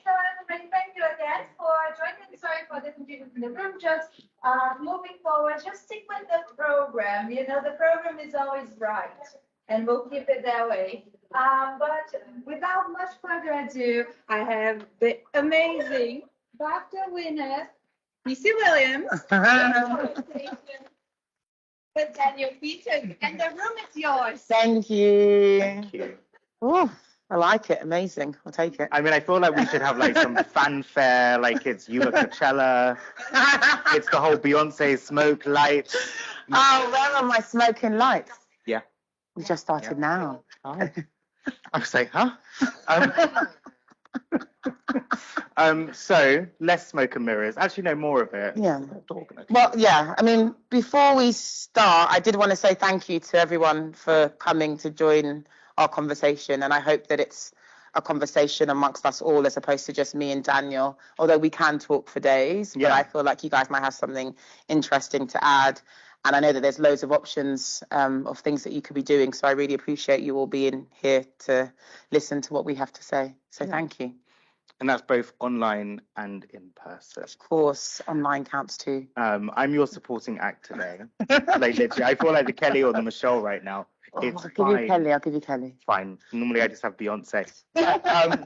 So everybody, thank you again for joining. Sorry for the confusion in the room. Just moving forward, just stick with the program. You know, the program is always right, and we'll keep it that way. But without much further ado, I have the amazing BAFTA winner, PC Williams, with Daniel Peters, and the room is yours. Thank you. Thank you. Oh, I like it. Amazing. I'll take it. I mean, I feel like we should have like some fanfare, like it's you at Coachella. It's the whole Beyonce smoke lights. Oh, where are my smoking lights? Yeah. We just started now. Oh. I was like, huh? So less smoke and mirrors. Actually, no, more of it. Yeah. Well, yeah. I mean, before we start, I did want to say thank you to everyone for coming to join our conversation, and I hope that it's a conversation amongst us all as opposed to just me and Daniel, although we can talk for days, but I feel like you guys might have something interesting to add, and I know that there's loads of options of things that you could be doing, so I really appreciate you all being here to listen to what we have to say, so thank you. And that's both online and in person. Of course, online counts too. I'm your supporting act today. Like literally, I feel like the Kelly or the Michelle right now. It's I'll fine. give you Kelly. Fine. Normally I just have Beyonce.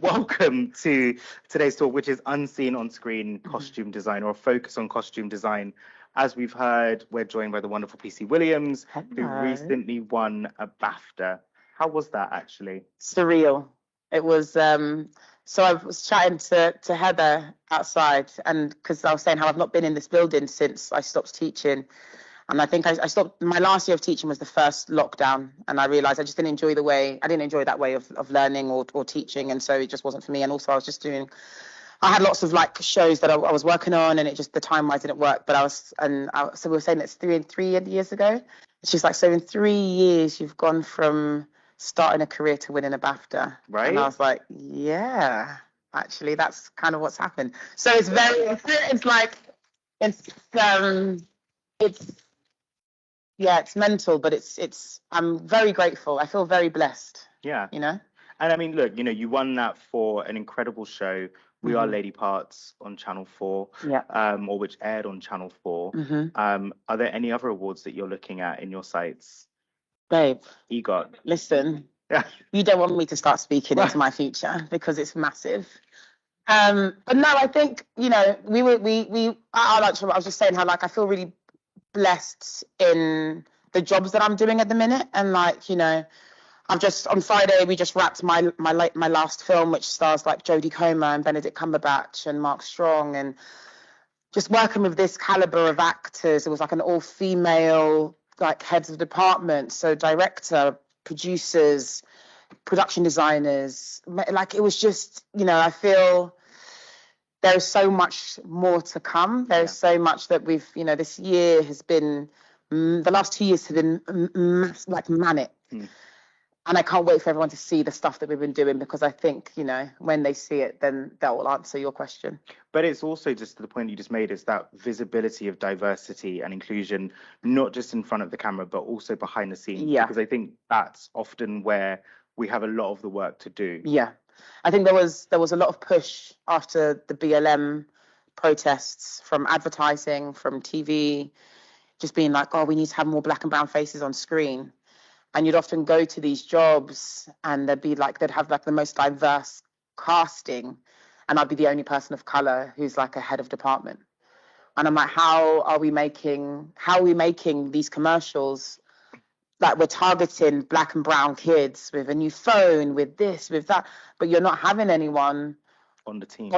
Welcome to today's talk, which is Unseen on Screen Costume Design, or a focus on costume design. As we've heard, we're joined by the wonderful PC Williams, who recently won a BAFTA. How was that actually? Surreal. It was, so I was chatting to Heather outside, and because I was saying how I've not been in this building since I stopped teaching. And I think I stopped, my last year of teaching was the first lockdown, and I realized I just didn't enjoy that way of learning or teaching, and so it just wasn't for me. And also I was just I had lots of like shows that I was working on, and it just, the time-wise didn't work, but so we were saying it's three years ago. She's like, so in 3 years, you've gone from starting a career to winning a BAFTA. Right. And I was like, yeah, actually, that's kind of what's happened. So it's it's mental, but I'm very grateful. I feel very blessed. Yeah. You know? And I mean, look, you won that for an incredible show. We Are Lady Parts on Channel 4, or which aired on Channel 4. Are there any other awards that you're looking at in your sights? Babe, EGOT. Listen, you don't want me to start speaking into my future because it's massive. But no, I think, I was just saying how like I feel really blessed in the jobs that I'm doing at the minute, and like, I've just, on Friday we just wrapped my last film, which stars like Jodie Comer and Benedict Cumberbatch and Mark Strong, and just working with this caliber of actors. It was like an all-female like heads of department, so director, producers, production designers, like it was just, I feel there is so much more to come. There's so much that we've, this year has been, the last 2 years have been like manic. And I can't wait for everyone to see the stuff that we've been doing, because I think, when they see it, then that will answer your question. But it's also just to the point you just made, is that visibility of diversity and inclusion, not just in front of the camera, but also behind the scenes. Yeah. Because I think that's often where we have a lot of the work to do. Yeah. I think there was a lot of push after the BLM protests from advertising, from TV, just being like, oh, we need to have more black and brown faces on screen. And you'd often go to these jobs and they'd have like the most diverse casting, and I'd be the only person of color who's like a head of department. And I'm like, how are we making these commercials like we're targeting black and brown kids with a new phone, with this, with that, but you're not having anyone on the team,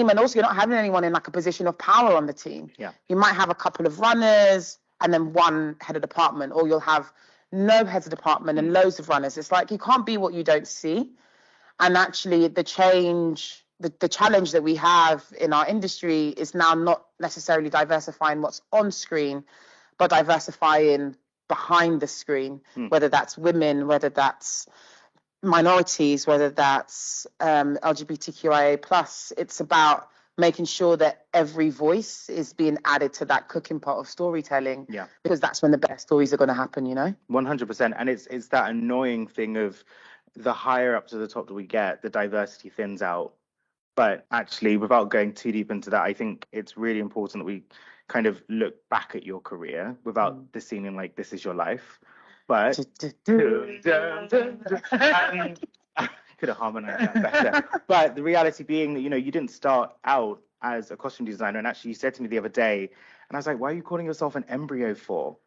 and also you're not having anyone in like a position of power on the team. Yeah. You might have a couple of runners and then one head of department, or you'll have no heads of department and loads of runners. It's like you can't be what you don't see. And actually the challenge that we have in our industry is now not necessarily diversifying what's on screen, but diversifying behind the screen, whether that's women, whether that's minorities, whether that's LGBTQIA+. It's about making sure that every voice is being added to that cooking pot of storytelling. Yeah. Because that's when the best stories are going to happen, 100%. And it's that annoying thing of the higher up to the top that we get, the diversity thins out. But actually, without going too deep into that, I think it's really important that we kind of look back at your career without this seeming like this is your life. But and I could have harmonized that better. But the reality being that, you didn't start out as a costume designer. And actually, you said to me the other day, and I was like, why are you calling yourself an embryo for?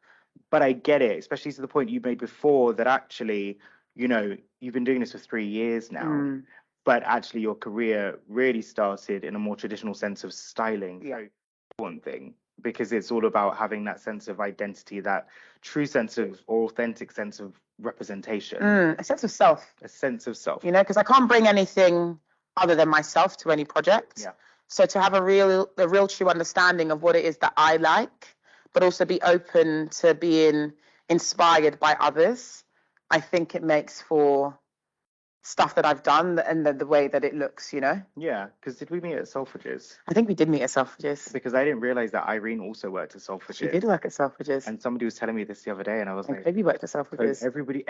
But I get it, especially to the point you made before that actually, you've been doing this for 3 years now. But actually, your career really started in a more traditional sense of styling. Yeah. So, one thing, because it's all about having that sense of identity, that true sense of, or authentic sense of representation. A sense of self. A sense of self. Because I can't bring anything other than myself to any project. Yeah. So to have a real true understanding of what it is that I like, but also be open to being inspired by others, I think it makes for stuff that I've done and the way that it looks, Yeah, because did we meet at Selfridges? I think we did meet at Selfridges. Because I didn't realize that Irene also worked at Selfridges. She did work at Selfridges. And somebody was telling me this the other day, and I was like, Toby worked at Selfridges. Everybody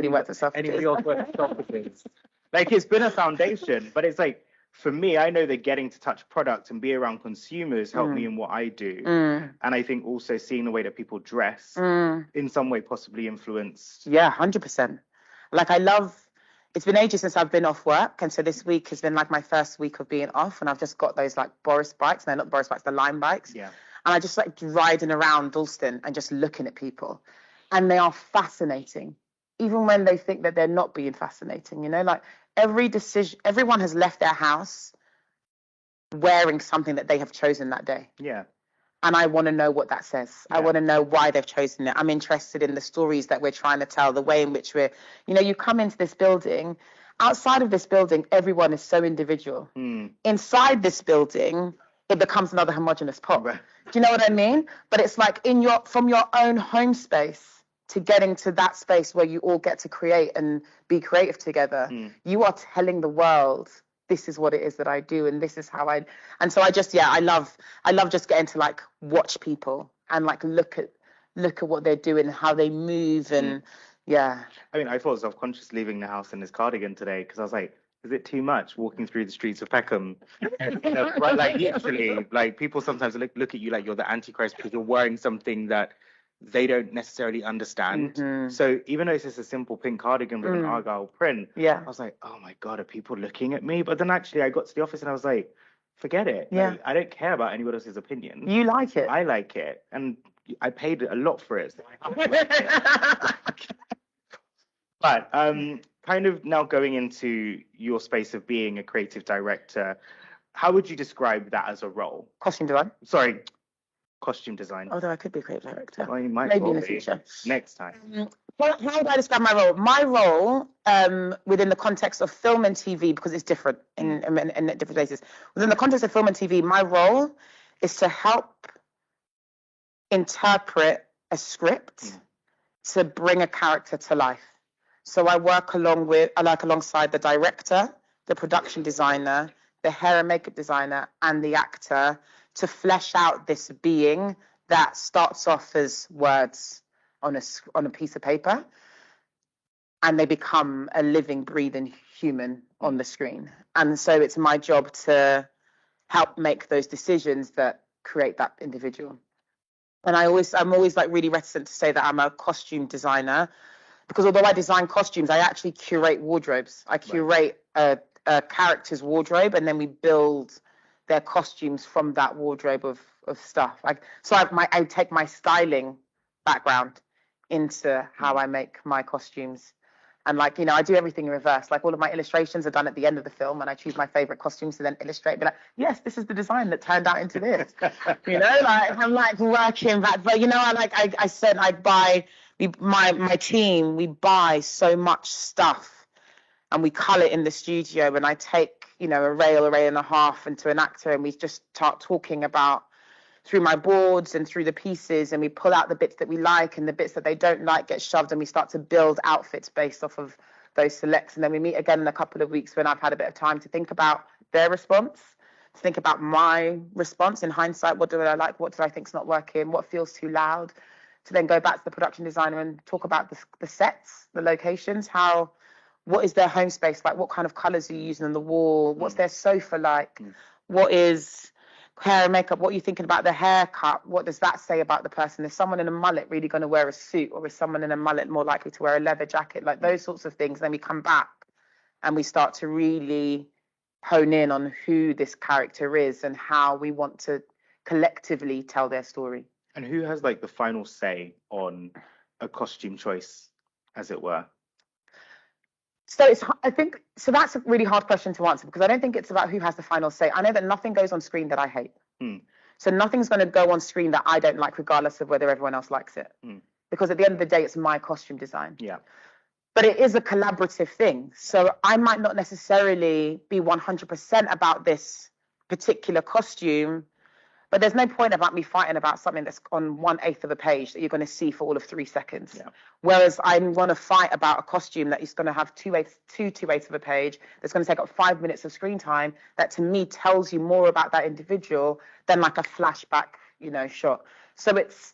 worked at Selfridges. Anybody else worked at Selfridges? Like, it's been a foundation, but it's like, for me, I know that getting to touch product and be around consumers helped me in what I do. And I think also seeing the way that people dress in some way possibly influenced. Yeah, 100%. Like, it's been ages since I've been off work. And so this week has been like my first week of being off. And I've just got those like Boris bikes. No, not Boris bikes, the Lime bikes. Yeah. And I just like riding around Dalston and just looking at people. And they are fascinating, even when they think that they're not being fascinating. Like every decision, everyone has left their house wearing something that they have chosen that day. Yeah. And I want to know what that says. Yeah. I want to know why they've chosen it. I'm interested in the stories that we're trying to tell, the way in which you come into this building. Outside of this building, everyone is so individual. Inside this building, it becomes another homogenous pop. Right. Do you know what I mean? But it's like from your own home space to getting to that space where you all get to create and be creative together. You are telling the world, this is what it is that I do, and this is how and so I love just getting to like watch people and like look at what they're doing, how they move, and yeah. I mean, I thought self-conscious leaving the house in this cardigan today because I was like, is it too much walking through the streets of Peckham? Right, like literally, like people sometimes look at you like you're the Antichrist because you're wearing something that they don't necessarily understand. So even though it's just a simple pink cardigan with an Argyle print, I was like, oh my God, are people looking at me? But then actually I got to the office and I was like, forget it. Yeah. Like, I don't care about anyone else's opinion. You like it. I like it. And I paid a lot for it. But kind of now going into your space of being a creative director, how would you describe that as a role? Costume design. Sorry. Costume design. Although I could be a creative director. Well, you might maybe in the future. Next time. How would I describe my role? My role, within the context of film and TV, because it's different in different places. Within the context of film and TV, my role is to help interpret a script to bring a character to life. So I work alongside the director, the production designer, the hair and makeup designer, and the actor to flesh out this being that starts off as words on a piece of paper, and they become a living, breathing human on the screen. And so it's my job to help make those decisions that create that individual. And I'm always like really reticent to say that I'm a costume designer, because although I design costumes, I actually curate wardrobes. I curate a character's wardrobe, and then we build their costumes from that wardrobe of stuff. I take my styling background into how I make my costumes. And I do everything in reverse. Like all of my illustrations are done at the end of the film, and I choose my favorite costumes to then illustrate. Be like, yes, this is the design that turned out into this. I'm like working back. But I said, my team, we buy so much stuff and we cull it in the studio, and I take, a rail and a half into an actor, and we just start talking about through my boards and through the pieces, and we pull out the bits that we like, and the bits that they don't like get shoved, and we start to build outfits based off of those selects. And then we meet again in a couple of weeks when I've had a bit of time to think about their response, to think about my response in hindsight. What do I like? What do I think's not working? What feels too loud? To then go back to the production designer and talk about the sets, the locations, What is their home space like? What kind of colours are you using on the wall? What's their sofa like? Mm. What is hair and makeup? What are you thinking about the haircut? What does that say about the person? Is someone in a mullet really going to wear a suit, or is someone in a mullet more likely to wear a leather jacket? Like those sorts of things. Then we come back and we start to really hone in on who this character is and how we want to collectively tell their story. And who has like the final say on a costume choice, as it were? So I think that's a really hard question to answer, because I don't think it's about who has the final say. I know that nothing goes on screen that I hate. So nothing's going to go on screen that I don't like, regardless of whether everyone else likes it. Because at the end of the day, it's my costume design. Yeah. But it is a collaborative thing. So I might not necessarily be 100% about this particular costume, but there's no point about me fighting about something that's on 1/8 of a page that you're going to see for all of 3 seconds. Yeah. Whereas I want to fight about a costume that is going to have 2/8 of a page, that's going to take up 5 minutes of screen time, that to me tells you more about that individual than like a flashback, shot. So it's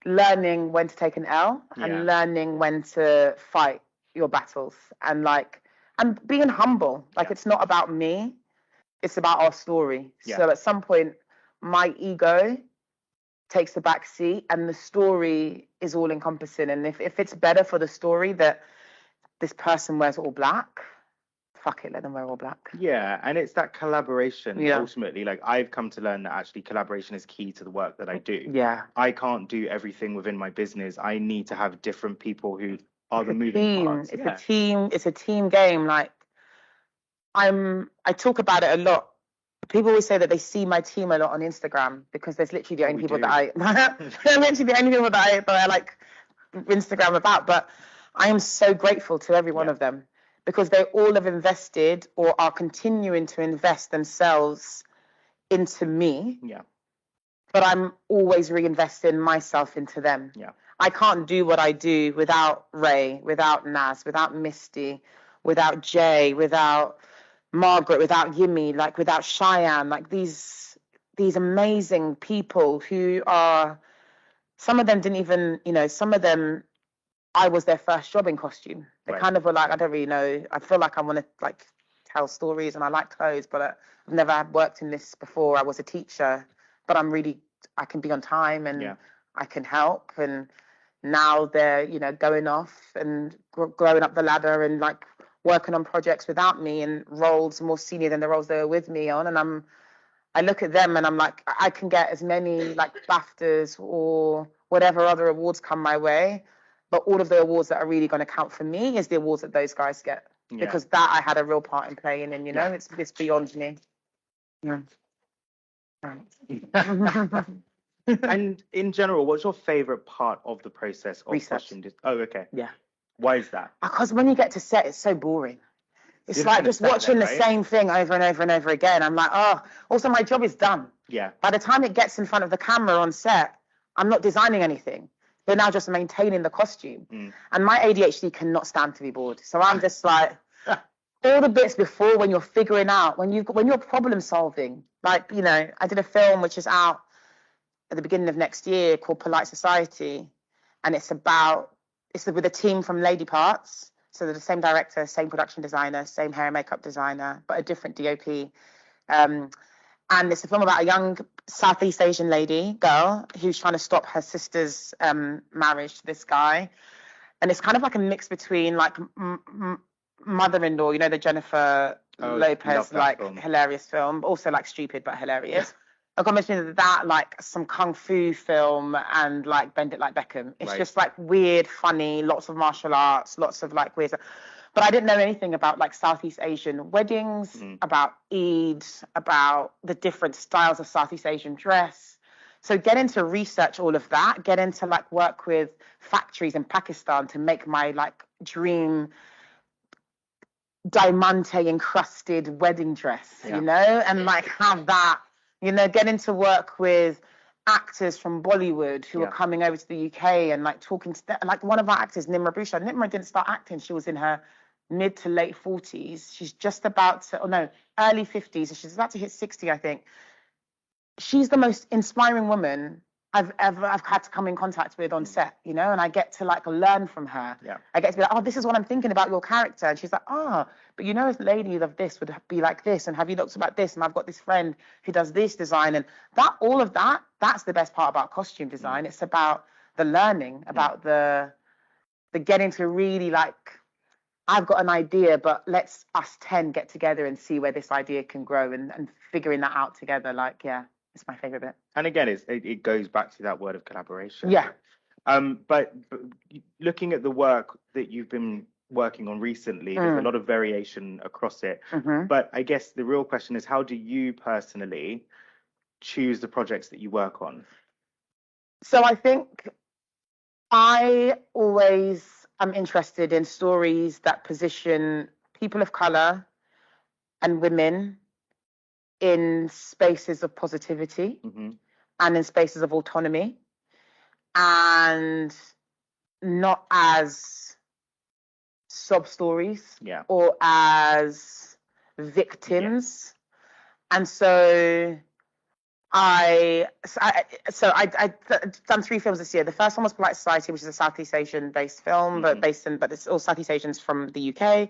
learning when to take an L and learning when to fight your battles, and being humble. It's not about me, it's about our story. Yeah. So at some point, my ego takes the back seat and the story is all encompassing. And if it's better for the story that this person wears all black, fuck it, let them wear all black. Yeah, and it's that collaboration, Yeah. ultimately. Like, I've come to learn that actually collaboration is key to the work that I do. Yeah. I can't do everything within my business. I need to have different people who are the moving parts. It's a team. It's a team game. I talk about it a lot. People always say that they see my team a lot on Instagram, because there's literally the only people that they're literally the only people that I like Instagram about. But I am so grateful to every one of them, because they all have invested or are continuing to invest themselves into me. Yeah. But I'm always reinvesting myself into them. Yeah. I can't do what I do without Ray, without Naz, without Misty, without Jay, without Margaret, without Yimmy, without Cheyenne, these amazing people who are, some of them didn't even, some of them, I was their first job in costume. They kind of were like, I don't really know. I feel like I want to tell stories and I like clothes, but I've never worked in this before. I was a teacher, but I can be on time and I can help. And now they're, going off and growing up the ladder and working on projects without me and roles more senior than the roles they were with me on. And I look at them and I'm like, I can get as many BAFTAs or whatever other awards come my way, but all of the awards that are really going to count for me is the awards that those guys get, because that I had a real part in playing in, it's beyond me. Yeah. And in general, what's your favorite part of the process of Research. costume? Oh, okay. Yeah. Why is that? Because when you get to set, it's so boring. It's You're like kind of just set watching there, the right? same thing over and over and over again. I'm like, oh, also my job is done. Yeah. By the time it gets in front of the camera on set, I'm not designing anything. They're now just maintaining the costume. And my ADHD cannot stand to be bored. So I'm just like, all the bits before, when you're figuring out, when you're problem solving, I did a film which is out at the beginning of next year called Polite Society. And it's with a team from Lady Parts. So they're the same director, same production designer, same hair and makeup designer, but a different DOP. And it's a film about a young Southeast Asian girl, who's trying to stop her sister's marriage to this guy. And it's kind of like a mix between Mother-in-Law, the Jennifer Lopez, film. Hilarious film, also stupid but hilarious. A combination of that, some kung fu film, and Bend It Like Beckham. It's just weird, funny, lots of martial arts, lots of weird stuff. But I didn't know anything about Southeast Asian weddings, about Eid, about the different styles of Southeast Asian dress. So get into research all of that, get into work with factories in Pakistan to make my dream diamante encrusted wedding dress, and have that. Get into work with actors from Bollywood who are coming over to the UK and talking to them. One of our actors, Nimra Bhushan. Nimra didn't start acting. She was in her mid to late 40s. She's just about to, early 50s. She's about to hit 60, I think. She's the most inspiring woman I've had to come in contact with on set, you know, and I get to like learn from her. Yeah. I get to be like, oh, this is what I'm thinking about your character. And she's like, but you know, a lady of this would be like this. And have you looked about this? And I've got this friend who does this design. And all of that, that's the best part about costume design. It's about the learning, about the getting to really like, I've got an idea, but let's us 10 get together and see where this idea can grow and figuring that out together. Like, yeah, it's my favorite bit. And again, it goes back to that word of collaboration. Yeah. But looking at the work that you've been working on recently, there's a lot of variation across it. But I guess the real question is, how do you personally choose the projects that you work on? So I think I always am interested in stories that position people of color and women in spaces of positivity and in spaces of autonomy, and not as sob stories or as victims. And so I've done 3 films this year. The first one was Polite Society, which is a Southeast Asian based film, but it's all Southeast Asians from the UK.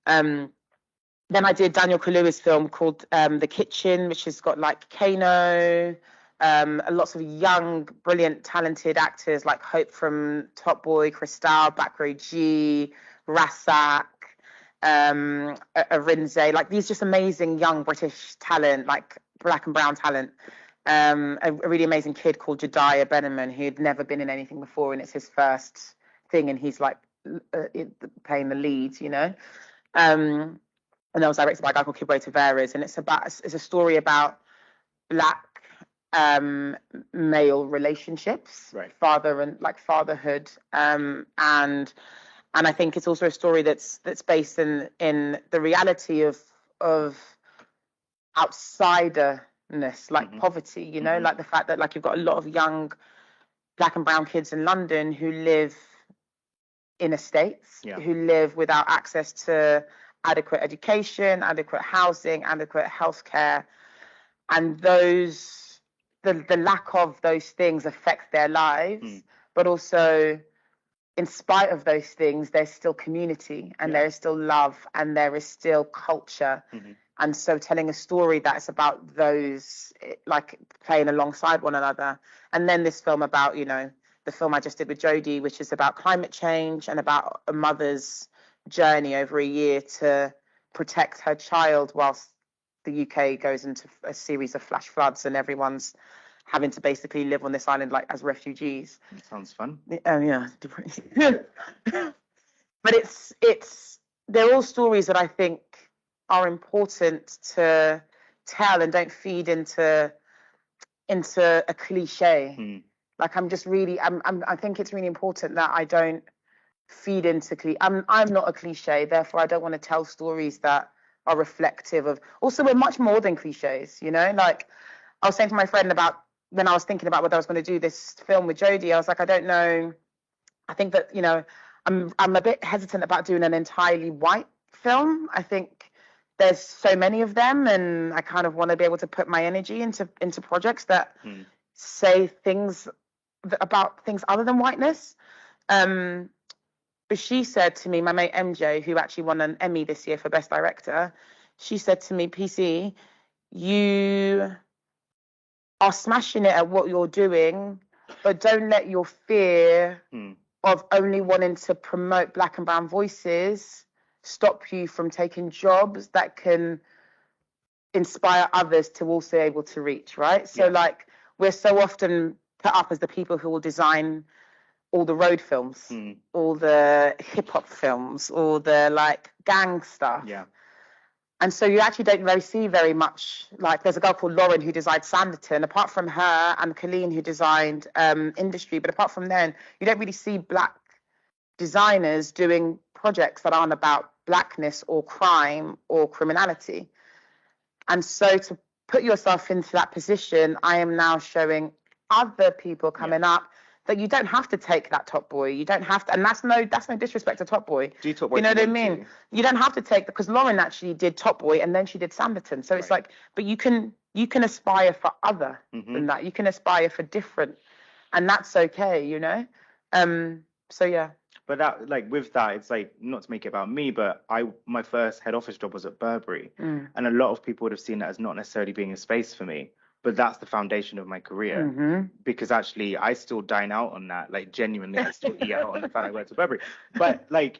Then I did Daniel Kaluuya's film called The Kitchen, which has got like Kano, lots of young, brilliant, talented actors like Hope from Top Boy, Cristal, Backrow G, Rasak, Arinze, like these just amazing young British talent, like black and brown talent. A really amazing kid called Jediah Beneman, who'd never been in anything before, and it's his first thing, and he's like playing the lead, you know. And that was directed by a guy called Kibwe Tavares, and it's a story about black male relationships, father and like fatherhood, and I think it's also a story that's based in the reality of outsiderness, like poverty, you know, like the fact that like you've got a lot of young black and brown kids in London who live in estates, who live without access to adequate education, adequate housing, adequate healthcare, and the lack of those things affects their lives, but also in spite of those things, there's still community and there is still love and there is still culture. And so telling a story that's about those, like playing alongside one another. And then this film about, you know, the film I just did with Jodie, which is about climate change and about a mother's journey over a year to protect her child whilst the UK goes into a series of flash floods and everyone's having to basically live on this island like as refugees. It sounds fun. Oh yeah. But they're all stories that I think are important to tell and don't feed into a cliche. Like I think it's really important that I don't feed into I'm not a cliche, therefore I don't want to tell stories that are reflective of, also we're much more than cliches, you know. Like I was saying to my friend about when I was thinking about whether I was going to do this film with Jodie, I was like, I don't know, I think that, you know, I'm a bit hesitant about doing an entirely white film. I think there's so many of them, and I kind of want to be able to put my energy into projects that say things about things other than whiteness. But she said to me, my mate MJ, who actually won an Emmy this year for Best Director, she said to me, PC, you are smashing it at what you're doing, but don't let your fear of only wanting to promote black and brown voices stop you from taking jobs that can inspire others to also able to reach, right? So like we're so often put up as the people who will design all the road films, all the hip hop films, all the like gang stuff. Yeah. And so you actually don't see very much, like there's a girl called Lauren who designed Sanditon, apart from her, and Colleen who designed Industry, but apart from then, you don't really see black designers doing projects that aren't about blackness or crime or criminality. And so to put yourself into that position, I am now showing other people coming up that you don't have to take that Top Boy. You don't have to, and that's no disrespect to Top Boy. Do Top Boy? You know what I mean? You don't have to take, because Lauren actually did Top Boy and then she did Sanditon. So it's like, but you can aspire for other than that. You can aspire for different and that's okay, you know. So yeah. But that, like, with that, it's like, not to make it about me, but my first head office job was at Burberry, and a lot of people would have seen that as not necessarily being a space for me. But that's the foundation of my career, because actually I still dine out on that. Like, genuinely, I still eat out on the fact I went to Burberry. But like,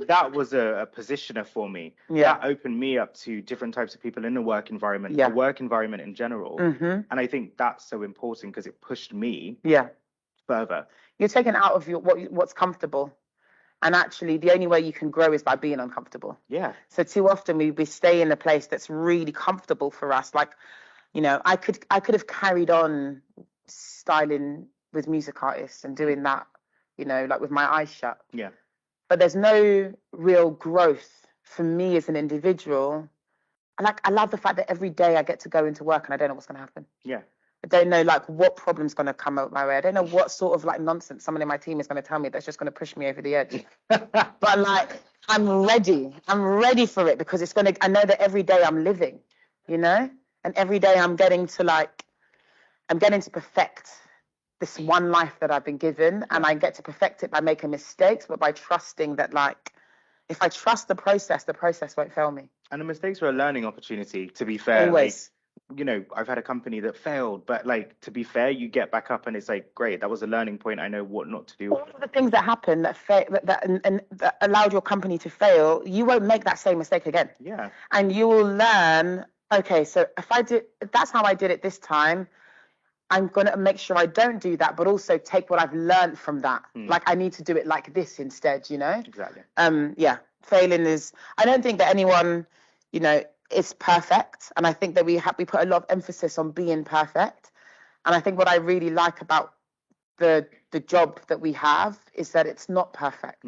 that was a positioner for me. Yeah. That opened me up to different types of people in the work environment, the work environment in general. And I think that's so important because it pushed me further. You're taken out of what's comfortable. And actually, the only way you can grow is by being uncomfortable. Yeah. So too often we stay in a place that's really comfortable for us. Like, you know, I could have carried on styling with music artists and doing that, you know, like with my eyes shut. Yeah. But there's no real growth for me as an individual. I love the fact that every day I get to go into work and I don't know what's going to happen. Yeah. I don't know like what problem's going to come out my way. I don't know what sort of like nonsense someone in my team is going to tell me that's just going to push me over the edge. But like, I'm ready for it because I know that every day I'm living, you know, and every day I'm getting to perfect this one life that I've been given, and I get to perfect it by making mistakes, but by trusting that, like, if I trust the process won't fail me. And the mistakes are a learning opportunity, to be fair. Always. Like, you know, I've had a company that failed, but like, to be fair, you get back up and it's like, great, that was a learning point. I know what not to do. All of the things that happen that allowed your company to fail, you won't make that same mistake again. Yeah. And you will learn, okay, so if that's how I did it this time, I'm going to make sure I don't do that, but also take what I've learned from that. Like, I need to do it like this instead, you know? Exactly. Yeah, failing I don't think that anyone, you know, is perfect. And I think that we put a lot of emphasis on being perfect. And I think what I really like about the job that we have is that it's not perfect.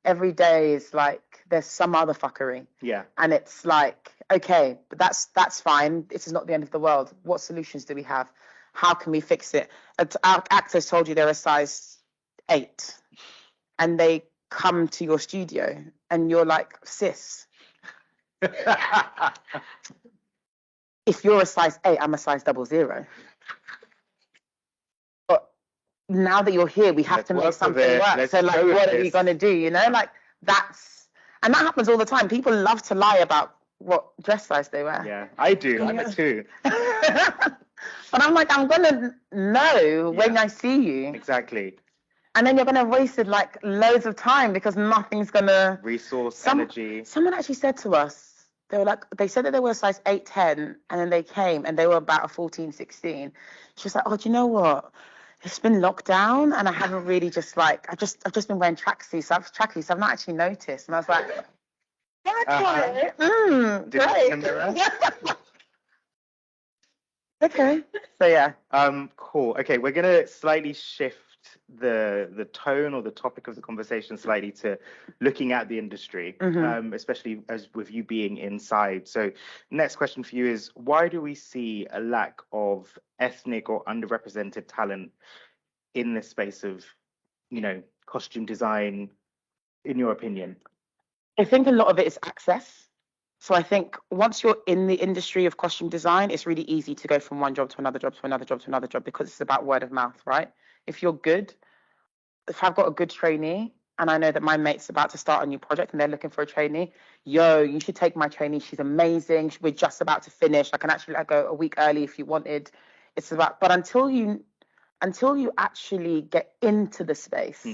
Every day is like, there's some other fuckery. Yeah. And it's like, okay, but that's fine. This is not the end of the world. What solutions do we have? How can we fix it? Our actors told you they're a size 8 and they come to your studio and you're like, sis, if you're a size 8, I'm a size 00. But now that you're here, we have to make something work. So like, what are we going to do? You know, like and that happens all the time. People love to lie about what dress size they wear. Yeah, I do. I'm a 2. But I'm like, I'm going to know when I see you. Exactly. And then you're going to have wasted like loads of time because nothing's going to... energy. Someone actually said to us, they said that they were a size 8, 10, and then they came and they were about a 14, 16. She was like, oh, do you know what? It's been locked down and I haven't really just like, I've just been wearing tracksuits. I've not actually noticed. And I was like, okay, great. Okay. So yeah. Cool. Okay, we're gonna slightly shift the tone or the topic of the conversation slightly to looking at the industry, especially as with you being inside. So next question for you is, why do we see a lack of ethnic or underrepresented talent in this space of, you know, costume design, in your opinion? I think a lot of it is access. So I think once you're in the industry of costume design, it's really easy to go from one job to another job to another job to another job because it's about word of mouth, right? If you're good, if I've got a good trainee and I know that my mate's about to start a new project and they're looking for a trainee, you should take my trainee. She's amazing. We're just about to finish. I can actually let her go a week early if you wanted. It's about, but until you actually get into the space,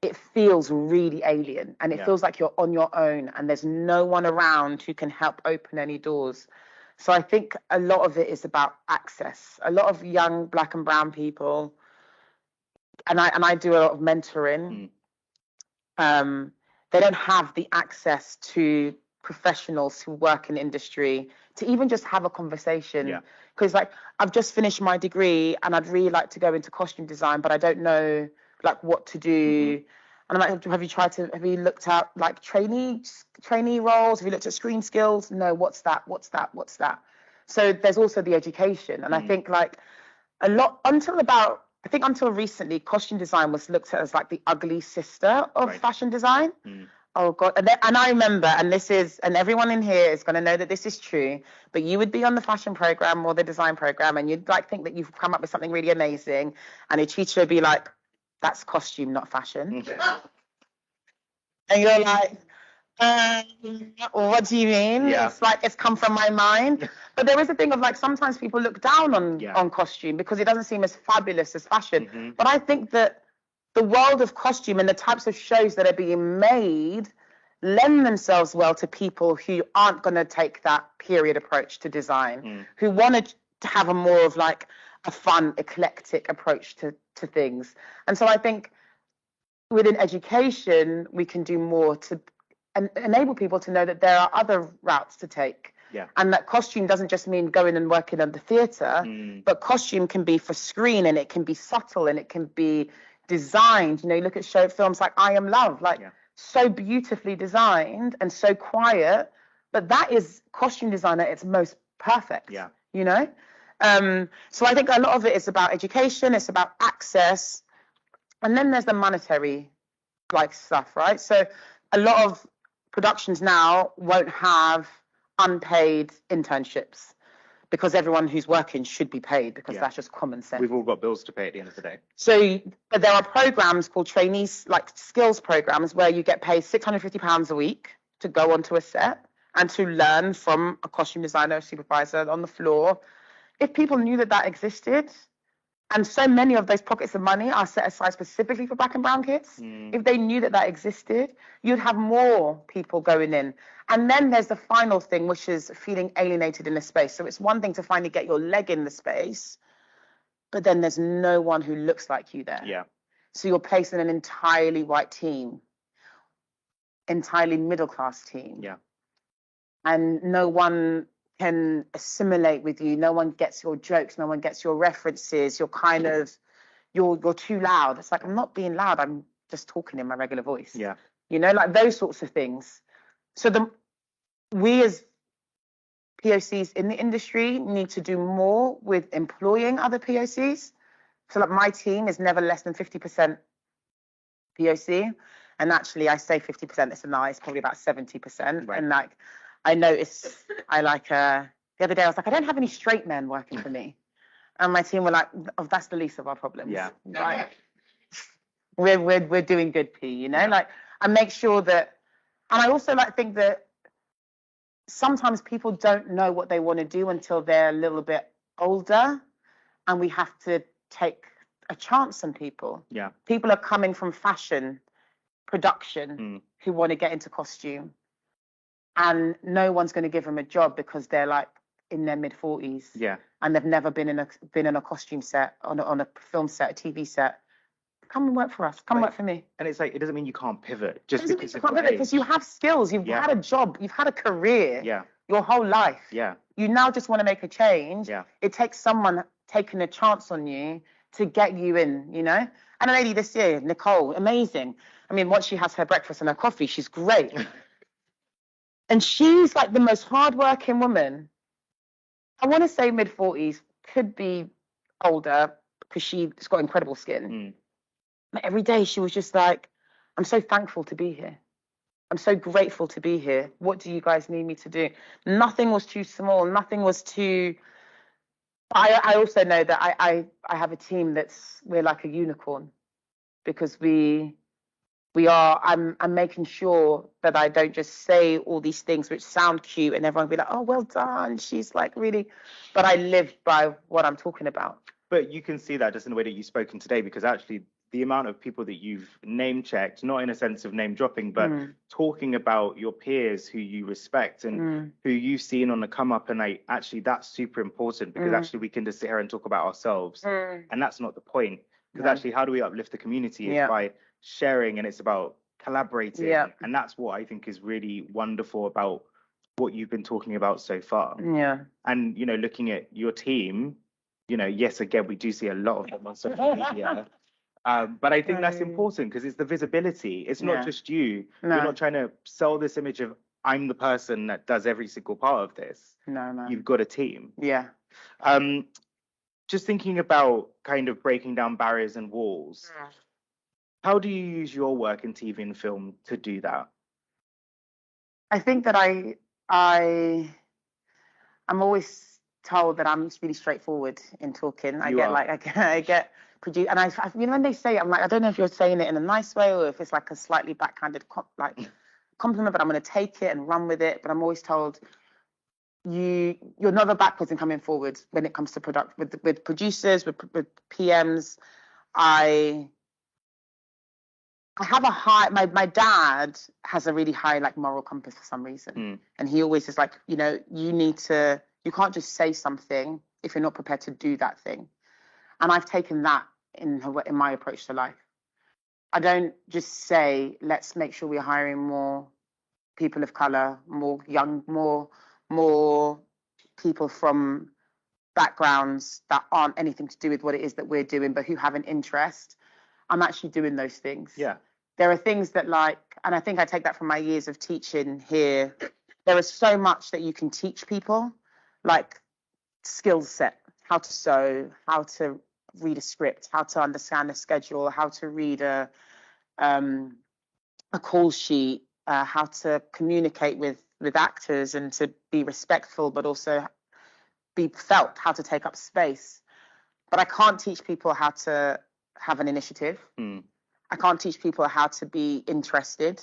it feels really alien and it feels like you're on your own and there's no one around who can help open any doors. So I think a lot of it is about access. A lot of young Black and brown people, and I do a lot of mentoring, they don't have the access to professionals who work in industry to even just have a conversation. Because like, I've just finished my degree and I'd really like to go into costume design, but I don't know like what to do. And I'm like, have you looked at like trainee roles? Have you looked at screen skills? No, what's that? So there's also the education. And I think like until recently, costume design was looked at as like the ugly sister of fashion design. Oh God! And I remember, and everyone in here is going to know that this is true. But you would be on the fashion program or the design program, and you'd like think that you've come up with something really amazing, and a teacher would be like, "That's costume, not fashion," and you're like, "What do you mean?" Yeah. It's like it's come from my mind. But there is a thing of like sometimes people look down on costume because it doesn't seem as fabulous as fashion. But I think that the world of costume and the types of shows that are being made lend themselves well to people who aren't going to take that period approach to design, who want to have a more of like a fun, eclectic approach to things. And so I think within education, we can do more to enable people to know that there are other routes to take. Yeah. And that costume doesn't just mean going and working at the theatre, but costume can be for screen, and it can be subtle, and it can be designed. You know, you look at films like I Am Love, like so beautifully designed and so quiet, but that is costume design at its most perfect. Yeah. You know? So I think a lot of it is about education, it's about access, and then there's the monetary like stuff, right? So a lot of productions now won't have unpaid internships because everyone who's working should be paid because that's just common sense. We've all got bills to pay at the end of the day. So, but there are programs called trainees, like skills programs, where you get paid £650 a week to go onto a set and to learn from a costume designer, a supervisor on the floor. If people knew that that existed, and so many of those pockets of money are set aside specifically for black and brown kids. If they knew that that existed, you'd have more people going in. And then there's the final thing, which is feeling alienated in a space. So it's one thing to finally get your leg in the space, but then there's no one who looks like you there. Yeah. So you're placed in an entirely white team, entirely middle-class team. Yeah. And no one can assimilate with you. No one gets your jokes. No one gets your references. You're kind of, you're too loud. It's like, I'm not being loud. I'm just talking in my regular voice. Yeah. You know, like those sorts of things. So we as POCs in the industry need to do more with employing other POCs. So like my team is never less than 50% POC. And actually I say 50%, it's a lie, it's probably about 70%. Right. And like, I noticed, the other day I was like, I don't have any straight men working for me. And my team were like, oh, that's the least of our problems. Yeah. Like, we're doing good, P, you know? Like, I make sure that, and I also like think that sometimes people don't know what they want to do until they're a little bit older, and we have to take a chance on people. Yeah. People are coming from fashion production who want to get into costume, and no one's going to give them a job because they're like in their mid-40s. Yeah. And they've never been in a costume set, on a film set, a TV set. Come and work for us. Come work for me. And it's like, it doesn't mean you can't pivot just It doesn't because mean you can't pivot, because you have skills. You've had a job. You've had a career. Yeah. Your whole life. Yeah. You now just want to make a change. Yeah. It takes someone taking a chance on you to get you in, you know? And a lady this year, Nicole, amazing. I mean, once she has her breakfast and her coffee, she's great. And she's like the most hardworking woman. I want to say mid-40s, could be older because she's got incredible skin. But every day she was just like, I'm so thankful to be here. I'm so grateful to be here. What do you guys need me to do? Nothing was too small. Nothing was too... I also know that I have a team we're like a unicorn, because I'm making sure that I don't just say all these things which sound cute and everyone will be like, oh, well done. She's like really, but I live by what I'm talking about. But you can see that just in the way that you've spoken today, because actually the amount of people that you've name checked, not in a sense of name dropping, but talking about your peers who you respect and who you've seen on the come up, and actually that's super important, because actually we can just sit here and talk about ourselves, and that's not the point. Because actually, how do we uplift the community? It's by sharing, and it's about collaborating, and that's what I think is really wonderful about what you've been talking about so far. And you know, looking at your team, you know, yes, again, we do see a lot of them on social media. But I think that's important, because it's the visibility. It's not just you. No. You're not trying to sell this image of I'm the person that does every single part of this. No. You've got a team. Yeah. Just thinking about kind of breaking down barriers and walls. How do you use your work in TV and film to do that? I think that I'm always told that I'm really straightforward in talking. I get produced, and you know, when they say it, I'm like, I don't know if you're saying it in a nice way or if it's like a slightly backhanded compliment, but I'm going to take it and run with it. But I'm always told you're never backwards in coming forward when it comes to product with producers, with PMs. I have a high. My dad has a really high like moral compass for some reason, and he always is like, you know, you can't just say something if you're not prepared to do that thing. And I've taken that in my approach to life. I don't just say, let's make sure we're hiring more people of color, more young, more people from backgrounds that aren't anything to do with what it is that we're doing, but who have an interest. I'm actually doing those things. Yeah. There are things that and I think I take that from my years of teaching here. There is so much that you can teach people, like skill set, how to sew, how to read a script, how to understand a schedule, how to read a call sheet, how to communicate with actors and to be respectful, but also be felt, how to take up space. But I can't teach people how to have an initiative. I can't teach people how to be interested.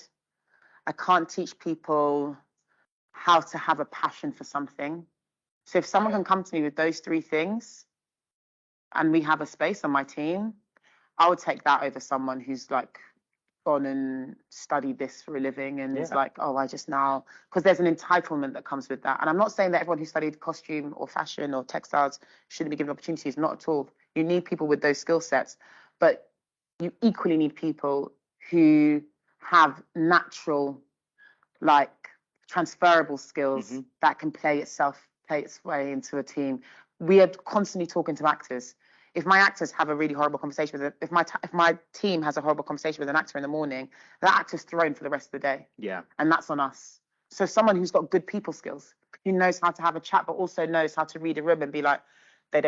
I can't teach people how to have a passion for something. So if someone can come to me with those three things and we have a space on my team, I would take that over someone who's like gone and studied this for a living and is like, oh, I just now, because there's an entitlement that comes with that. And I'm not saying that everyone who studied costume or fashion or textiles shouldn't be given opportunities, not at all. You need people with those skill sets, but you equally need people who have natural, like transferable skills that can play its way into a team. We are constantly talking to actors. If my actors have a really horrible conversation with it, if my team has a horrible conversation with an actor in the morning, that actor's thrown for the rest of the day. Yeah. And that's on us. So someone who's got good people skills, who knows how to have a chat, but also knows how to read a room and be like, they're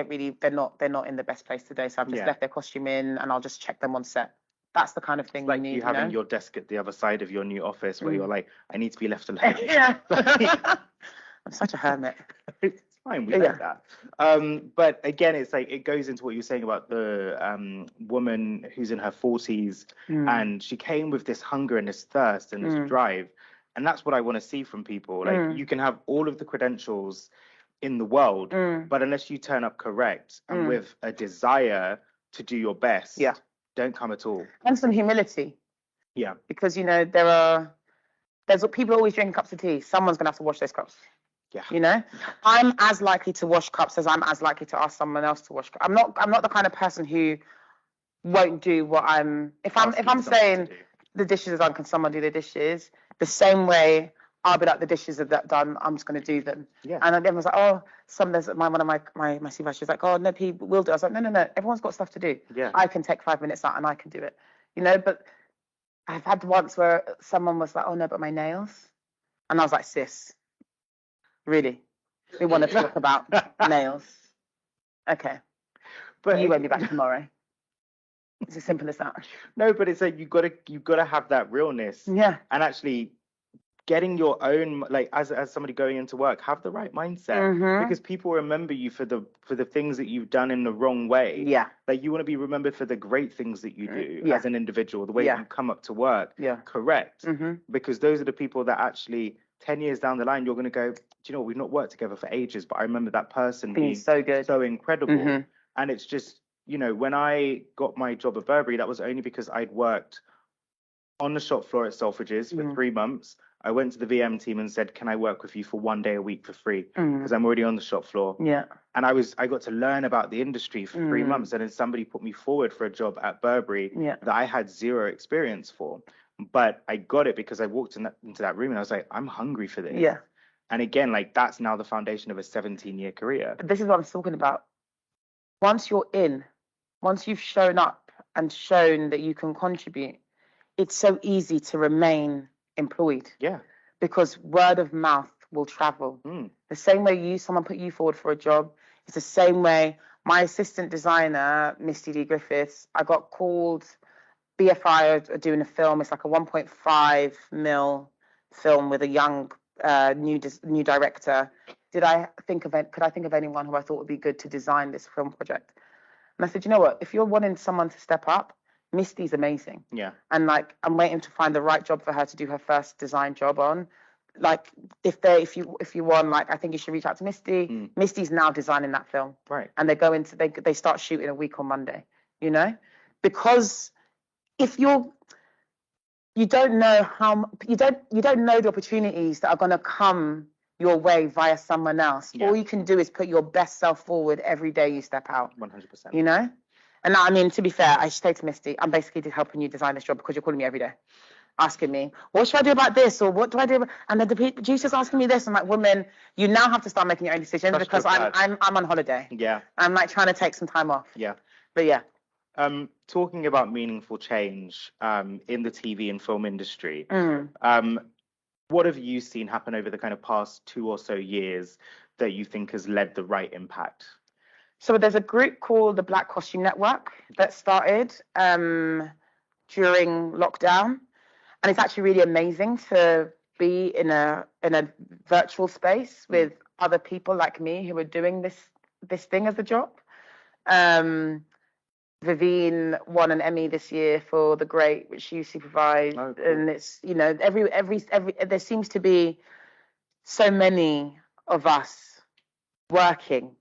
not in the best place today. So I've just left their costume in and I'll just check them on set. That's the kind of thing like we need. You having your desk at the other side of your new office where you're like, I need to be left alone. I'm such a hermit. It's fine, we like that. But again, it's like it goes into what you're saying about the woman who's in her 40s and she came with this hunger and this thirst and this drive. And that's what I want to see from people. Like you can have all of the credentials in the world, but unless you turn up correct and with a desire to do your best, don't come at all. And some humility. Yeah. Because, you know, there's people always drinking cups of tea. Someone's going to have to wash those cups. Yeah. You know, I'm as likely to wash cups as I'm as likely to ask someone else to wash cups. I'm not the kind of person who won't do what if I'm saying the dishes are done, can someone do the dishes? The same way I'll be like, the dishes are done, I'm just going to do them. Yeah. And everyone's like, oh, one of my supervisors was like, oh, no, people will do it. I was like, no, everyone's got stuff to do. Yeah. I can take 5 minutes out and I can do it. You know, but I've had once where someone was like, oh, no, but my nails. And I was like, sis, really? We want to talk about nails? Okay. But you won't be back tomorrow. It's as simple as that. No, but it's like you've got to have that realness. Yeah. And actually getting your own, like as somebody going into work, have the right mindset because people remember you for the things that you've done in the wrong way. Yeah. Like you want to be remembered for the great things that you do as an individual, the way you come up to work. Yeah. Correct. Because those are the people that actually 10 years down the line, you're going to go, do you know, we've not worked together for ages, but I remember that person being so good, so incredible. And it's just, you know, when I got my job at Burberry, that was only because I'd worked on the shop floor at Selfridges for 3 months. I went to the VM team and said, can I work with you for 1 day a week for free? Because I'm already on the shop floor. Yeah. And I got to learn about the industry for 3 months. And then somebody put me forward for a job at Burberry that I had zero experience for. But I got it because I walked into that room and I was like, I'm hungry for this. Yeah. And again, like that's now the foundation of a 17-year career. This is what I'm talking about. Once you've shown up and shown that you can contribute, it's so easy to remain employed. Yeah. Because word of mouth will travel. The same way someone put you forward for a job, it's the same way my assistant designer, Misty D. Griffiths, I got called, BFI are doing a film, it's like a 1.5 mil film with a young new director. Could I think of anyone who I thought would be good to design this film project? And I said, you know what? If you're wanting someone to step up, Misty's amazing. Yeah. And like, I'm waiting to find the right job for her to do her first design job on. Like, if you want, like, I think you should reach out to Misty. Misty's now designing that film. Right. And they start shooting a week on Monday. You know, because if you don't know you don't know the opportunities that are going to come your way via someone else. Yeah. All you can do is put your best self forward every day you step out. 100%. You know? And I mean, to be fair, I should say to Misty, I'm basically helping you design this job because you're calling me every day, asking me, what should I do about this? Or what do I do? And then the producer's asking me this. I'm like, woman, you now have to start making your own decisions because I'm on holiday. Yeah. I'm like trying to take some time off. Yeah. But yeah. Talking about meaningful change in the TV and film industry, what have you seen happen over the kind of past 2 or so years that you think has led the right impact? So there's a group called the Black Costume Network that started during lockdown, and it's actually really amazing to be in a virtual space with other people like me who are doing this thing as a job. Vivienne won an Emmy this year for The Great, which you supervised. Oh, cool. And it's, you know, every there seems to be so many of us working.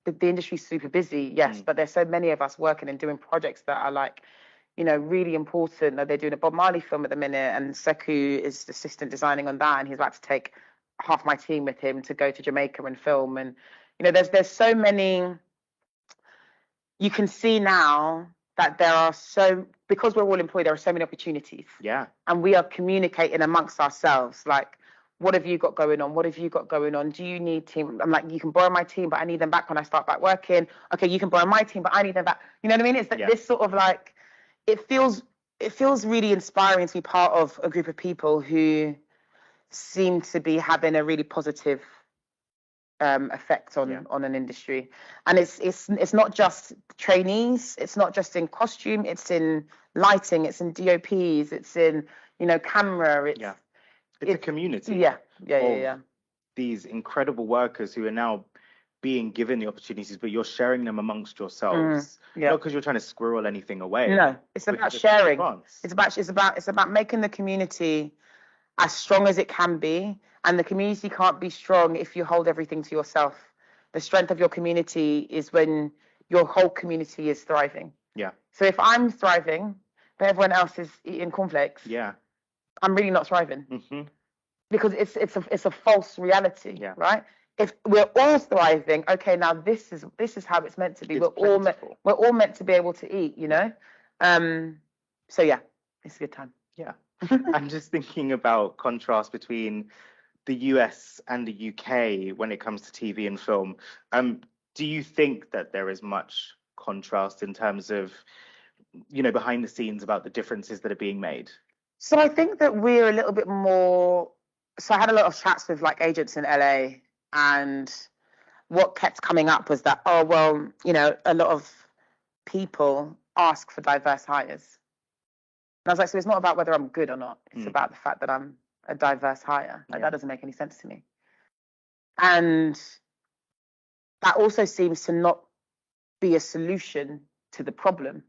The industry's super busy, yes, but there's so many of us working and doing projects that are like, you know, really important. They're doing a Bob Marley film at the minute, and Sekou is assistant designing on that, and he's about to take half my team with him to go to Jamaica and film. And you know, there's so many. You can see now that because we're all employed, there are so many opportunities. Yeah. And we are communicating amongst ourselves, like, what have you got going on? What have you got going on? Do you need team? I'm like, you can borrow my team, but I need them back when I start back working. Okay, you can borrow my team, but I need them back. You know what I mean? It's that this sort of like, it feels really inspiring to be part of a group of people who seem to be having a really positive effect on an industry. And it's not just trainees, it's not just in costume, it's in lighting, it's in DOPs, it's in, you know, camera, it's a community these incredible workers who are now being given the opportunities, but you're sharing them amongst yourselves. Not because you're trying to squirrel anything away. No, it's about sharing. It's about making the community as strong as it can be. And the community can't be strong if you hold everything to yourself. The strength of your community is when your whole community is thriving. Yeah. So if I'm thriving, but everyone else is eating cornflakes, I'm really not thriving. Mm-hmm. Because it's a false reality, right? If we're all thriving, okay, now this is how it's meant to be. We're all meant to be able to eat, you know. So yeah, it's a good time. Yeah. I'm just thinking about contrast between the US and the UK when it comes to TV and film. Do you think that there is much contrast in terms of, you know, behind the scenes about the differences that are being made? So I think that we're a little bit more. So I had a lot of chats with like agents in LA, and what kept coming up was that, oh, well, you know, a lot of people ask for diverse hires. And I was like, so it's not about whether I'm good or not. It's about the fact that I'm a diverse hire. Like, that doesn't make any sense to me. And that also seems to not be a solution to the problem,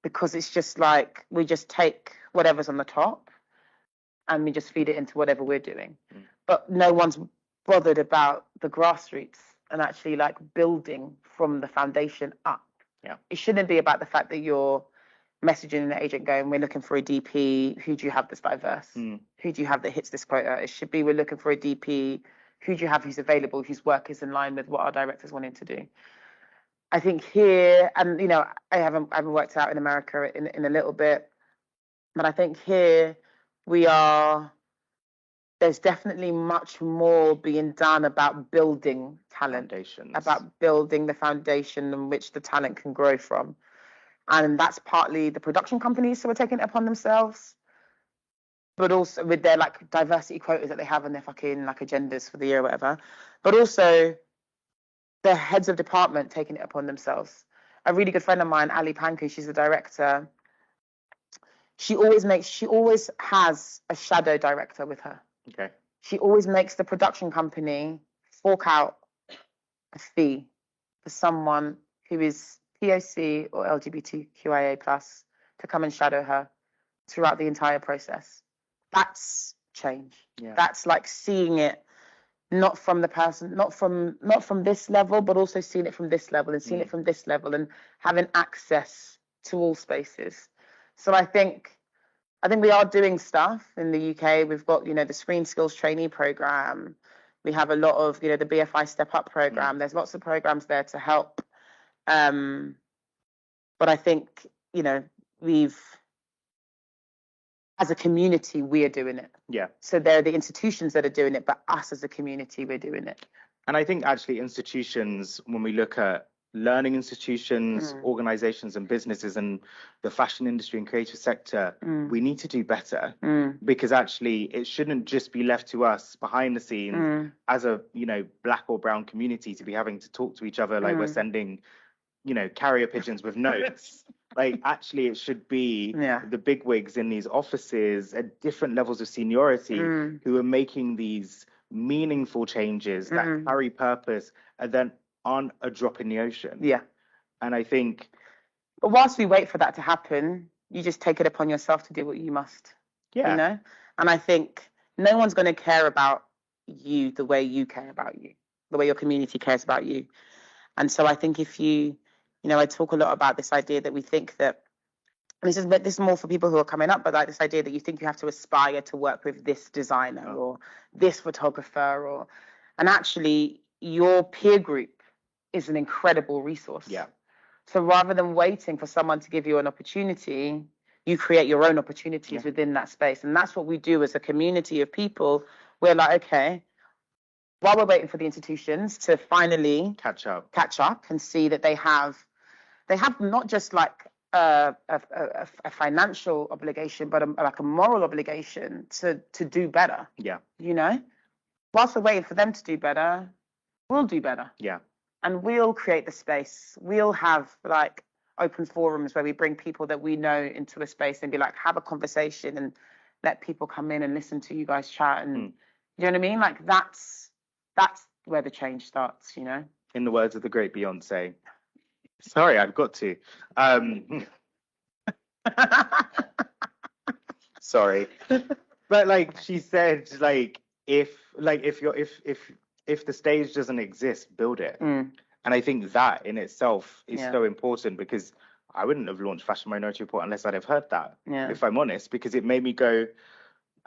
because it's just like we just take whatever's on the top and we just feed it into whatever we're doing. But no one's bothered about the grassroots and actually like building from the foundation up. Yeah. It shouldn't be about the fact that you're messaging an agent going, we're looking for a DP, who do you have that's diverse? Who do you have that hits this quota? It should be, we're looking for a DP, who do you have who's available, whose work is in line with what our directors wanting to do? I think here, and you know, I haven't worked out in America in a little bit, but I think here there's definitely much more being done about building talent, about building the foundation on which the talent can grow from. And that's partly the production companies who are taking it upon themselves, but also with their like diversity quotas that they have in their fucking like agendas for the year or whatever, but also the heads of department taking it upon themselves. A really good friend of mine, Ali Panku, she's the director. She always has a shadow director with her. Okay. She always makes the production company fork out a fee for someone who is POC or LGBTQIA plus to come and shadow her throughout the entire process. That's change. Yeah. That's like seeing it not from the person, not from this level, but also seeing it from this level and seeing it from this level and having access to all spaces. So I think we are doing stuff in the UK. We've got, the Screen Skills Trainee Program. We have a lot of, the BFI Step Up Program. There's lots of programs there to help. But I think, as a community, we're doing it. Yeah. So they're the institutions that are doing it, but us as a community, we're doing it. And I think actually institutions, when we look at learning institutions, organizations and businesses and the fashion industry and creative sector, we need to do better because actually it shouldn't just be left to us behind the scenes as a, black or brown community to be having to talk to each other like we're sending, carrier pigeons with notes. Like actually it should be the bigwigs in these offices at different levels of seniority who are making these meaningful changes that carry purpose and then aren't a drop in the ocean. Yeah. And I think... But whilst we wait for that to happen, you just take it upon yourself to do what you must. Yeah. And I think no one's going to care about you the way you care about you, the way your community cares about you. And so I think if you, I talk a lot about this idea that we think that, and this is more for people who are coming up, but like this idea that you think you have to aspire to work with this designer or this photographer, and actually your peer group is an incredible resource. Yeah. So rather than waiting for someone to give you an opportunity, you create your own opportunities within that space. And that's what we do as a community of people. We're like, okay, while we're waiting for the institutions to finally catch up and see that they have not just like a financial obligation, but like a moral obligation to do better. Yeah. Whilst we're waiting for them to do better, we'll do better. Yeah. And we'll create the space. We'll have like open forums where we bring people that we know into a space and be like, have a conversation and let people come in and listen to you guys chat. And you know what I mean? Like that's where the change starts, In the words of the great Beyonce. Sorry, I've got to. Sorry. But like she said, like if the stage doesn't exist, build it. And I think that in itself is so important because I wouldn't have launched Fashion Minority Report unless I'd have heard that, if I'm honest, because it made me go,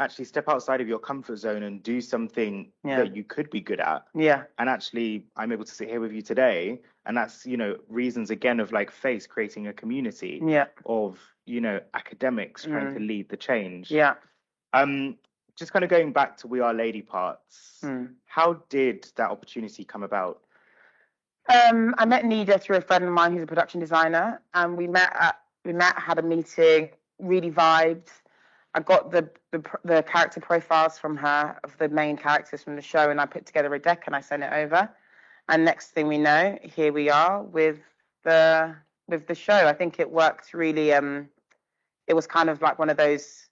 actually step outside of your comfort zone and do something that you could be good at. Yeah. And actually I'm able to sit here with you today. And that's, reasons again of like FACE creating a community of, academics trying to lead the change. Yeah. Just kind of going back to We Are Lady Parts, how did that opportunity come about? I met Nida through a friend of mine who's a production designer, and we met, had a meeting, really vibed. I got the character profiles from her of the main characters from the show, and I put together a deck and I sent it over. And next thing we know, here we are with the show. I think it worked really. It was kind of like one of those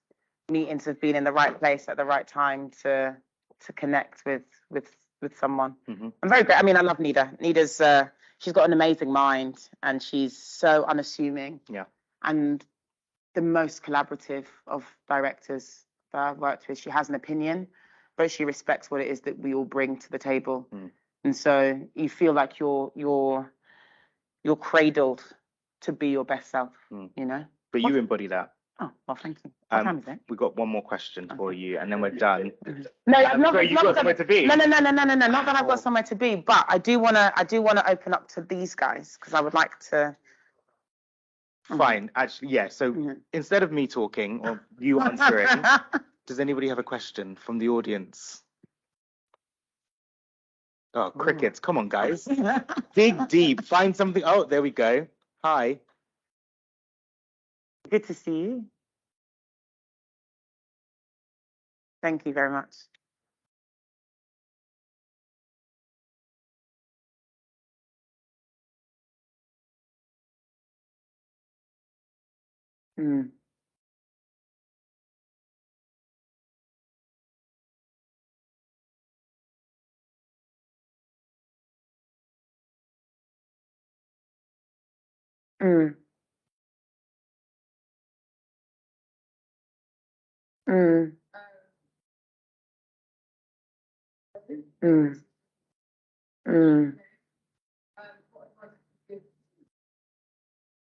meetings of being in the right place at the right time to connect with someone. I'm very great. I mean, I love Nida. Nida's she's got an amazing mind and she's so unassuming. Yeah. And the most collaborative of directors that I've worked with. She has an opinion, but she respects what it is that we all bring to the table. And so you feel like you're cradled to be your best self, But you embody that. Oh, well, thank you. What time is it? We've got one more question for you, and then we're done. No, you've got somewhere to be. No. Not that I've got somewhere to be, but I do wanna open up to these guys because I would like to. Fine, actually, yeah. So instead of me talking or you answering, does anybody have a question from the audience? Oh, crickets! Come on, guys. Dig deep. Find something. Oh, there we go. Hi. Good to see you. Thank you very much. Mm. Mm. Mm. Mm.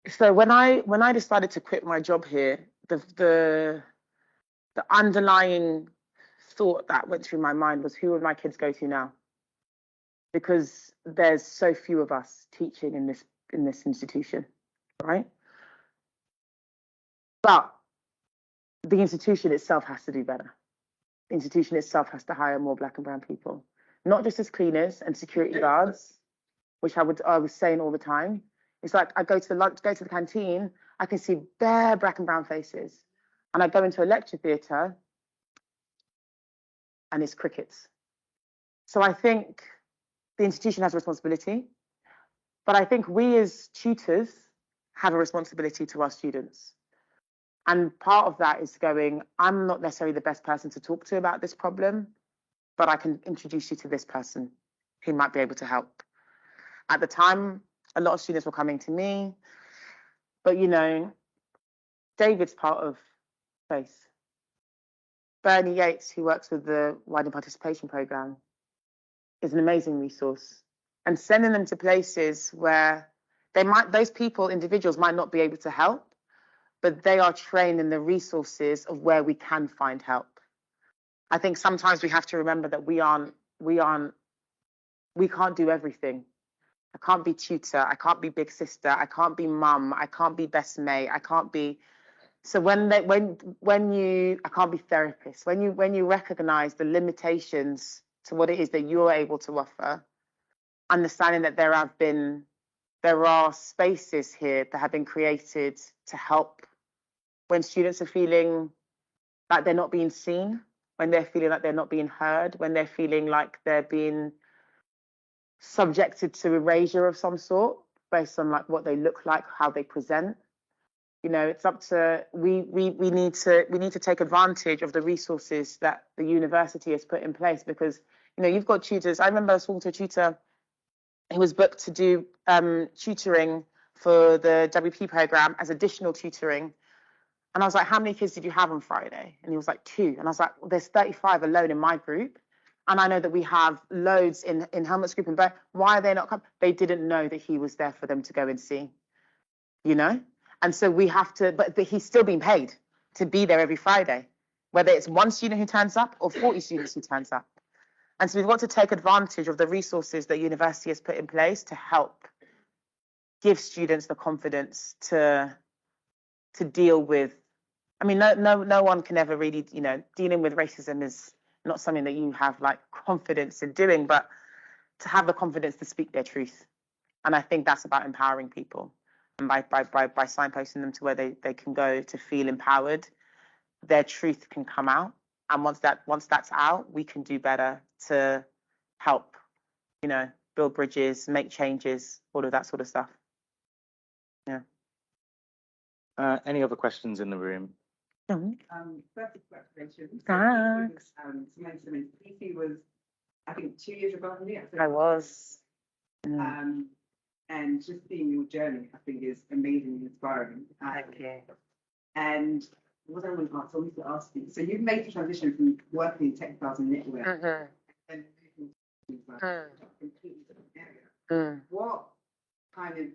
So when I decided to quit my job here, the underlying thought that went through my mind was, who would my kids go to now? Because there's so few of us teaching in this institution, right? But the institution itself has to do better. The institution itself has to hire more Black and brown people, not just as cleaners and security guards, which I was saying all the time. It's like I go to the canteen, I can see bare Black and brown faces, and I go into a lecture theatre, and it's crickets. So I think the institution has a responsibility, but I think we as tutors have a responsibility to our students. And part of that is going, I'm not necessarily the best person to talk to about this problem, but I can introduce you to this person who might be able to help. At the time, a lot of students were coming to me, but David's part of FACE. Bernie Yates, who works with the Widening Participation Programme, is an amazing resource. And sending them to places where those individuals might not be able to help, but they are trained in the resources of where we can find help. I think sometimes we have to remember that we can't do everything. I can't be tutor, I can't be big sister, I can't be mum, I can't be best mate, I can't be. So I can't be therapist. When you recognize the limitations to what it is that you're able to offer, understanding that there are spaces here that have been created to help when students are feeling like they're not being seen, when they're feeling like they're not being heard, when they're feeling like they're being subjected to erasure of some sort based on like what they look like, how they present. It's up to we need to take advantage of the resources that the university has put in place, because you've got tutors. I remember talking to a tutor who was booked to do tutoring for the WP program as additional tutoring. And I was like, how many kids did you have on Friday? And he was like, 2. And I was like, well, there's 35 alone in my group. And I know that we have loads in Helmut's group. But why are they not coming? They didn't know that he was there for them to go and see, And so we have to, but he's still being paid to be there every Friday, whether it's one student who turns up or 40 students who turns up. And so we've got to take advantage of the resources that university has put in place to help give students the confidence to deal with. I mean, no one can ever really, dealing with racism is not something that you have like confidence in doing, but to have the confidence to speak their truth. And I think that's about empowering people. And by signposting them to where they can go to feel empowered, their truth can come out. And once that's out, we can do better to help, build bridges, make changes, all of that sort of stuff. Yeah. Any other questions in the room? First, congratulations. Thanks. PC was, I think, 2 years ago. I was. And just seeing your journey, I think, is amazing and inspiring. Thank you. And what I want to ask you, so you've made the transition from working in textiles and knitwear and moving to a completely different area. What kind of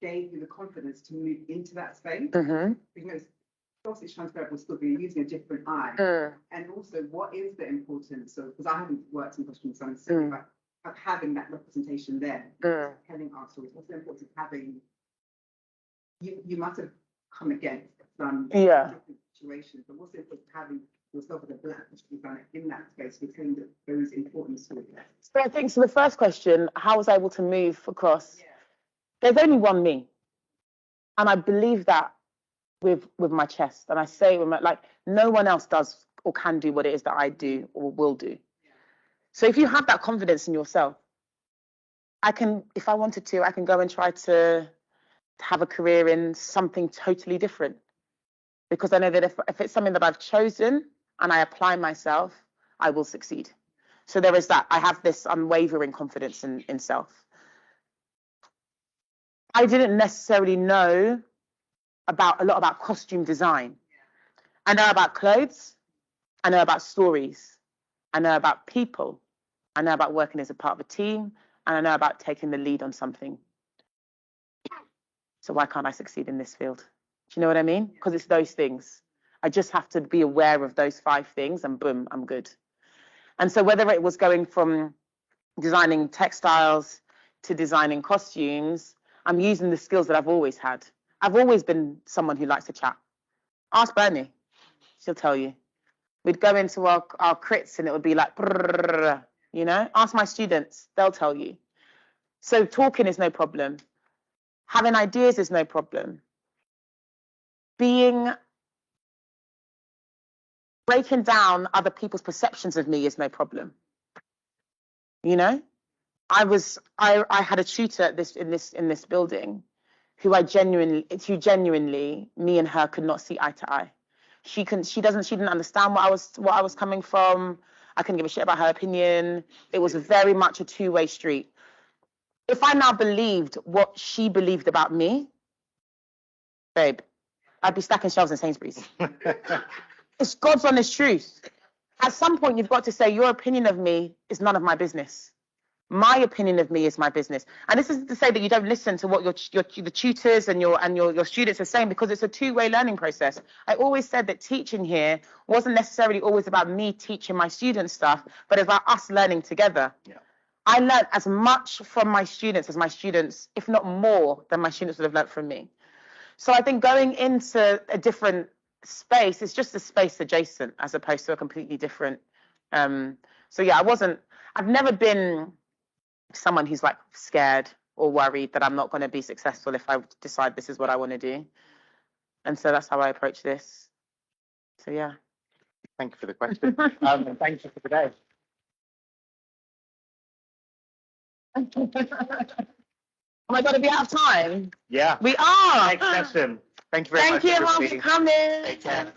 gave you the confidence to move into that space? Because obviously it's transferable skill, but you're using a different eye. And also, what is the importance of, because I haven't worked in costume design, so of having that representation there, telling our stories. What's the importance of having, you must have come against some different situations, but what's the importance of having yourself as a Black costume designer in that space, with telling those important stories? So I think, so the first question, how was I able to move across? There's only one me. And I believe that with my chest. And I say, no one else does or can do what it is that I do or will do. So if you have that confidence in yourself, if I wanted to, I can go and try to have a career in something totally different. Because I know that if it's something that I've chosen and I apply myself, I will succeed. So there is that. I have this unwavering confidence in self. I didn't necessarily know a lot about costume design. I know about clothes. I know about stories. I know about people. I know about working as a part of a team. And I know about taking the lead on something. So why can't I succeed in this field? Do you know what I mean? Because it's those things. I just have to be aware of those 5 things and boom, I'm good. And so whether it was going from designing textiles to designing costumes, I'm using the skills that I've always had. I've always been someone who likes to chat. Ask Bernie, she'll tell you. We'd go into our crits and it would be like, you know, ask my students, they'll tell you. So talking is no problem. Having ideas is no problem. Breaking down other people's perceptions of me is no problem. You know, I had a tutor in this building who genuinely, me and her could not see eye to eye. She didn't understand what I was coming from. I couldn't give a shit about her opinion. It was very much a two-way street. If I now believed what she believed about me, babe, I'd be stacking shelves in Sainsbury's. It's God's honest truth. At some point, you've got to say, your opinion of me is none of my business. My opinion of me is my business. And this isn't to say that you don't listen to what the tutors and your students are saying, because it's a two-way learning process. I always said that teaching here wasn't necessarily always about me teaching my students stuff, but about us learning together. Yeah. I learned as much from my students as my students, if not more, than my students would have learned from me. So I think going into a different space is just a space adjacent as opposed to a completely different. So yeah, I've never been someone who's like scared or worried that I'm not going to be successful if I decide this is what I want to do. And so that's how I approach this. So yeah. Thank you for the question. And thank you for today. Oh my God, are we out of time? Yeah. We are. Next session. Thank you very much. Thank you everyone for coming. Take care.